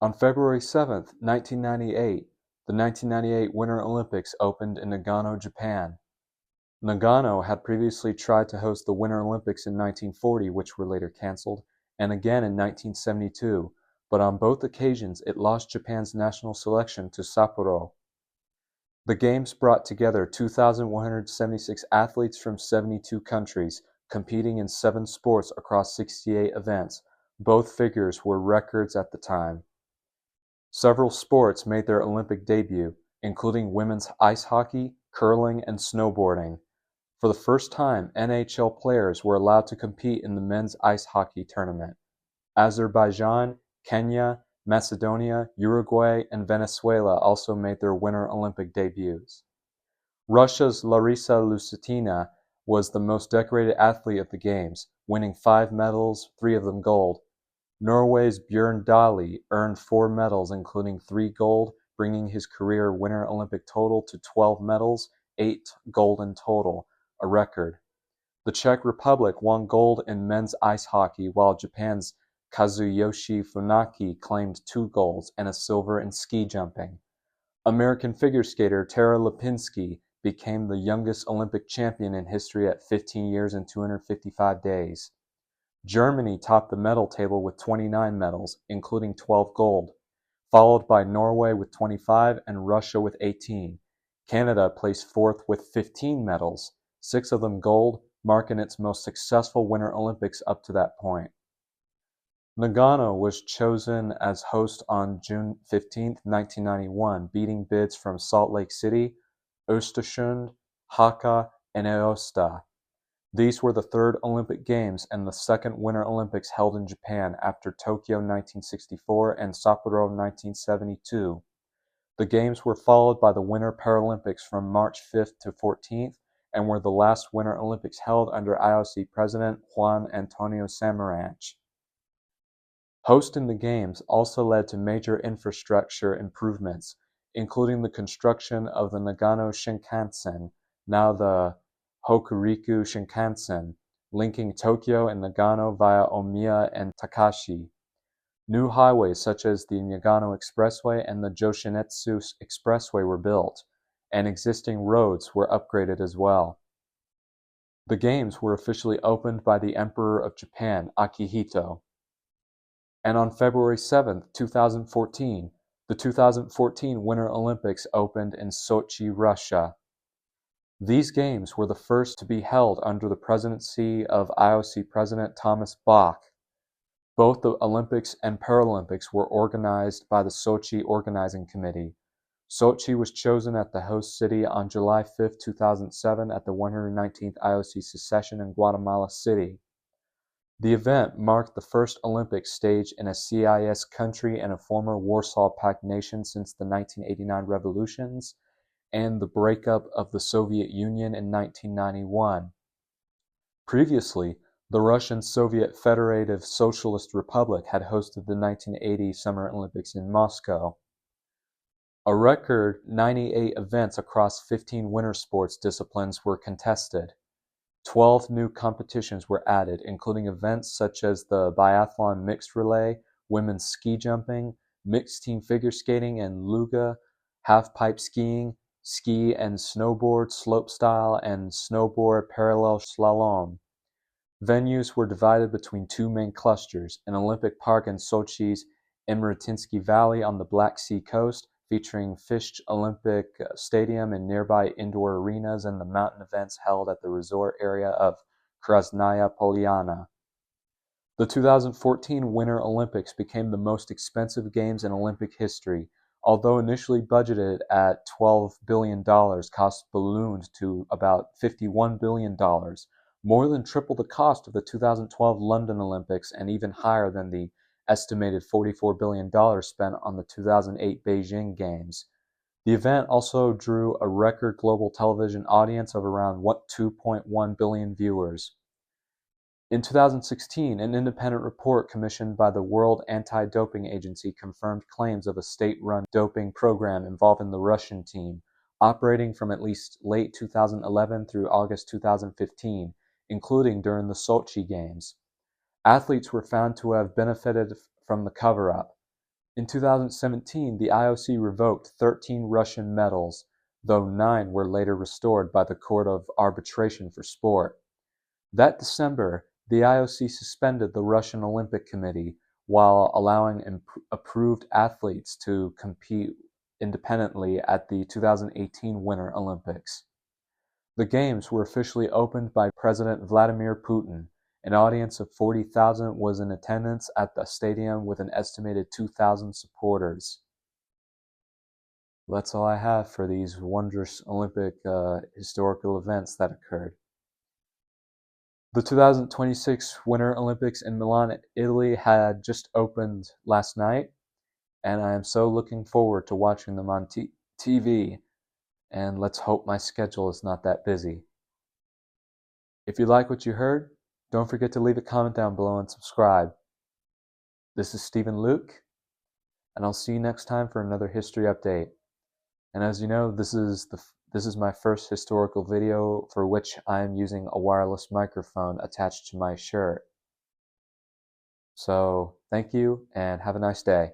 On February 7, 1998, the 1998 Winter Olympics opened in Nagano, Japan. Nagano had previously tried to host the Winter Olympics in 1940, which were later canceled, and again in 1972, but on both occasions it lost Japan's national selection to Sapporo. The Games brought together 2,176 athletes from 72 countries, competing in 7 sports across 68 events. Both figures were records at the time. Several sports made their Olympic debut, including women's ice hockey, curling, and snowboarding. For the first time, NHL players were allowed to compete in the men's ice hockey tournament. Azerbaijan, Kenya, Macedonia, Uruguay, and Venezuela also made their Winter Olympic debuts. Russia's Larisa Lusitina was the most decorated athlete of the Games, winning 5 medals, 3 of them gold. Norway's Bjørn Dæhlie earned 4 medals, including 3 gold, bringing his career Winter Olympic total to 12 medals, 8 gold in total, a record. The Czech Republic won gold in men's ice hockey, while Japan's Kazuyoshi Funaki claimed 2 golds and a silver in ski jumping. American figure skater Tara Lipinski became the youngest Olympic champion in history at 15 years and 255 days. Germany topped the medal table with 29 medals, including 12 gold, followed by Norway with 25 and Russia with 18. Canada placed 4th with 15 medals, 6 of them gold, marking its most successful Winter Olympics up to that point. Nagano was chosen as host on June 15, 1991, beating bids from Salt Lake City, Östersund, Hakka, and Aosta. These were the 3rd Olympic Games and the 2nd Winter Olympics held in Japan after Tokyo 1964 and Sapporo 1972. The Games were followed by the Winter Paralympics from March 5th to 14th and were the last Winter Olympics held under IOC President Juan Antonio Samaranch. Hosting the Games also led to major infrastructure improvements, including the construction of the Nagano Shinkansen, now the Hokuriku Shinkansen, linking Tokyo and Nagano via Omiya and Takashi. New highways such as the Nagano Expressway and the Joshinetsu Expressway were built, and existing roads were upgraded as well. The Games were officially opened by the Emperor of Japan, Akihito. And on February 7, 2014, the 2014 Winter Olympics opened in Sochi, Russia. These Games were the first to be held under the presidency of IOC President Thomas Bach. Both the Olympics and Paralympics were organized by the Sochi Organizing Committee. Sochi was chosen as the host city on July 5, 2007 at the 119th IOC session in Guatemala City. The event marked the first Olympics staged in a CIS country and a former Warsaw Pact nation since the 1989 revolutions and the breakup of the Soviet Union in 1991. Previously, the Russian Soviet Federative Socialist Republic had hosted the 1980 Summer Olympics in Moscow. A record 98 events across 15 winter sports disciplines were contested. 12 new competitions were added, including events such as the biathlon mixed relay, women's ski jumping, mixed team figure skating and luge, half-pipe skiing, ski and snowboard slopestyle, and snowboard parallel slalom. Venues were divided between 2 main clusters, an Olympic park in Sochi's Emratinsky Valley on the Black Sea coast, featuring Fish Olympic Stadium and nearby indoor arenas, and the mountain events held at the resort area of Krasnaya Polyana. The 2014 Winter Olympics became the most expensive Games in Olympic history. Although initially budgeted at $12 billion, costs ballooned to about $51 billion, more than triple the cost of the 2012 London Olympics and even higher than the estimated $44 billion spent on the 2008 Beijing Games. The event also drew a record global television audience of around 2.1 billion viewers. In 2016, an independent report commissioned by the World Anti-Doping Agency confirmed claims of a state-run doping program involving the Russian team, operating from at least late 2011 through August 2015, including during the Sochi Games. Athletes were found to have benefited from the cover-up. In 2017, the IOC revoked 13 Russian medals, though 9 were later restored by the Court of Arbitration for Sport. That December, the IOC suspended the Russian Olympic Committee while allowing approved athletes to compete independently at the 2018 Winter Olympics. The Games were officially opened by President Vladimir Putin. An audience of 40,000 was in attendance at the stadium with an estimated 2,000 supporters. That's all I have for these wondrous Olympic historical events that occurred. The 2026 Winter Olympics in Milan, Italy had just opened last night, and I am so looking forward to watching them on TV, and let's hope my schedule is not that busy. If you like what you heard, don't forget to leave a comment down below and subscribe. This is Stephen Luke, and I'll see you next time for another history update. And as you know, this is my first historical video for which I am using a wireless microphone attached to my shirt. So, thank you and have a nice day.